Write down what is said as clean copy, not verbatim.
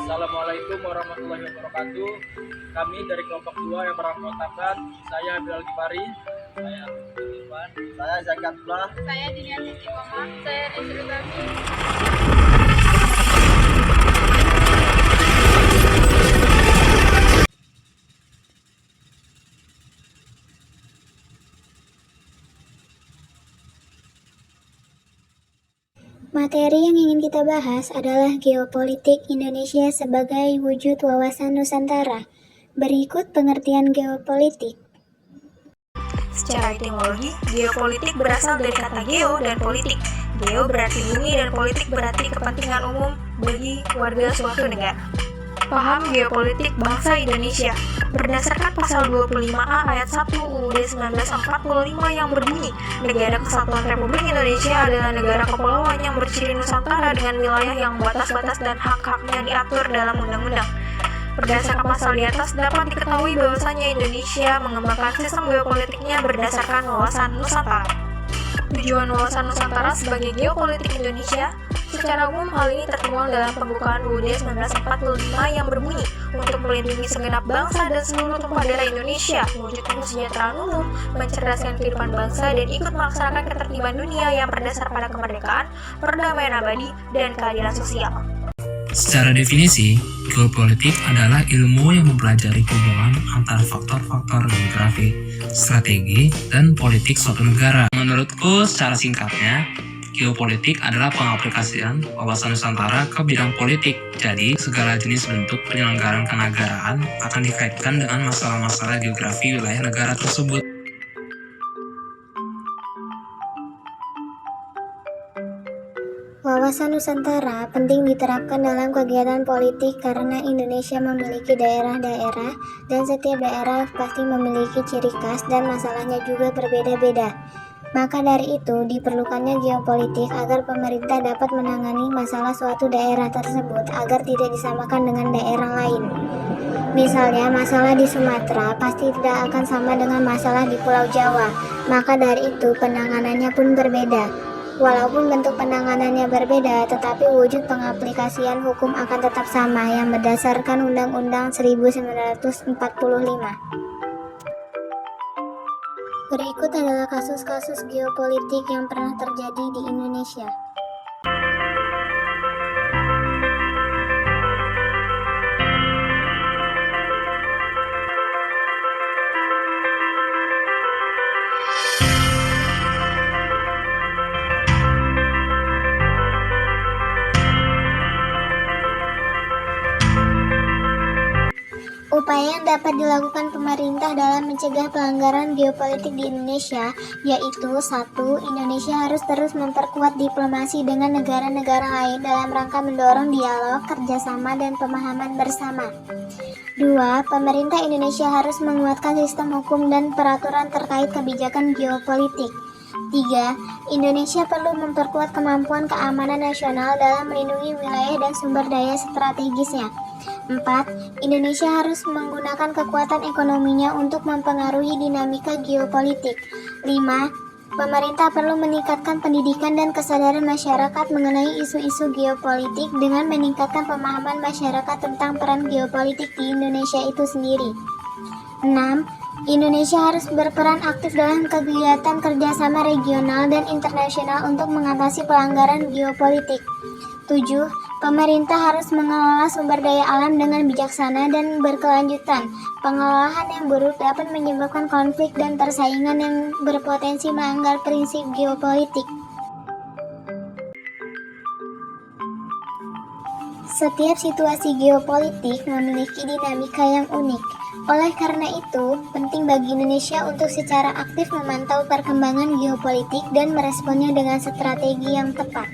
Assalamualaikum warahmatullahi wabarakatuh. Kami dari kelompok 2 yang beranggotakan saya Bilal Gifari, saya Irfan, saya Zakatullah, saya Diniati Istiqomah, saya Rizri Bami. Materi yang ingin kita bahas adalah geopolitik Indonesia sebagai wujud wawasan Nusantara. Berikut pengertian geopolitik. Secara etimologi, geopolitik berasal dari kata geo dan politik. Geo berarti bumi dan politik berarti kepentingan umum bagi warga suatu negara. Paham geopolitik bangsa Indonesia. Berdasarkan pasal 25A ayat 1 UUD 1945 yang berbunyi, Negara Kesatuan Republik Indonesia adalah negara kepulauan yang berciri Nusantara dengan wilayah yang batas-batas dan hak-haknya diatur dalam undang-undang. Berdasarkan pasal di atas dapat diketahui bahwasannya Indonesia mengembangkan sistem geopolitiknya berdasarkan wawasan Nusantara. Tujuan wawasan Nusantara sebagai geopolitik Indonesia secara umum hal ini tertuang dalam pembukaan UUD 1945 yang berbunyi untuk melindungi segenap bangsa dan seluruh tumpah darah Indonesia, mewujudkan kesejahteraan umum, mencerdaskan kehidupan bangsa dan ikut melaksanakan ketertiban dunia yang berdasar pada kemerdekaan, perdamaian abadi, dan keadilan sosial. Secara definisi, geopolitik adalah ilmu yang mempelajari hubungan antara faktor-faktor geografi, strategi, dan politik suatu negara. Menurutku, secara singkatnya, geopolitik adalah pengaplikasian wawasan Nusantara ke bidang politik. Jadi, segala jenis bentuk penyelenggaraan kenegaraan akan dikaitkan dengan masalah-masalah geografi wilayah negara tersebut. Wawasan Nusantara penting diterapkan dalam kegiatan politik karena Indonesia memiliki daerah-daerah dan setiap daerah pasti memiliki ciri khas dan masalahnya juga berbeda-beda. Maka dari itu diperlukannya geopolitik agar pemerintah dapat menangani masalah suatu daerah tersebut agar tidak disamakan dengan daerah lain. Misalnya masalah di Sumatera pasti tidak akan sama dengan masalah di Pulau Jawa, maka dari itu penanganannya pun berbeda. Walaupun bentuk penanganannya berbeda, tetapi wujud pengaplikasian hukum akan tetap sama yang berdasarkan Undang-Undang 1945. Berikut adalah kasus-kasus geopolitik yang pernah terjadi di Indonesia. Upaya yang dapat dilakukan pemerintah dalam mencegah pelanggaran geopolitik di Indonesia yaitu 1. Indonesia harus terus memperkuat diplomasi dengan negara-negara lain dalam rangka mendorong dialog, kerjasama, dan pemahaman bersama. 2. Pemerintah Indonesia harus menguatkan sistem hukum dan peraturan terkait kebijakan geopolitik. 3. Indonesia perlu memperkuat kemampuan keamanan nasional dalam melindungi wilayah dan sumber daya strategisnya. 4. Indonesia harus menggunakan kekuatan ekonominya untuk mempengaruhi dinamika geopolitik. 5. Pemerintah perlu meningkatkan pendidikan dan kesadaran masyarakat mengenai isu-isu geopolitik dengan meningkatkan pemahaman masyarakat tentang peran geopolitik di Indonesia itu sendiri. 6. Indonesia harus berperan aktif dalam kegiatan kerjasama regional dan internasional untuk mengatasi pelanggaran geopolitik. 7. Pemerintah harus mengelola sumber daya alam dengan bijaksana dan berkelanjutan. Pengelolaan yang buruk dapat menyebabkan konflik dan persaingan yang berpotensi melanggar prinsip geopolitik. Setiap situasi geopolitik memiliki dinamika yang unik. Oleh karena itu, penting bagi Indonesia untuk secara aktif memantau perkembangan geopolitik dan meresponnya dengan strategi yang tepat.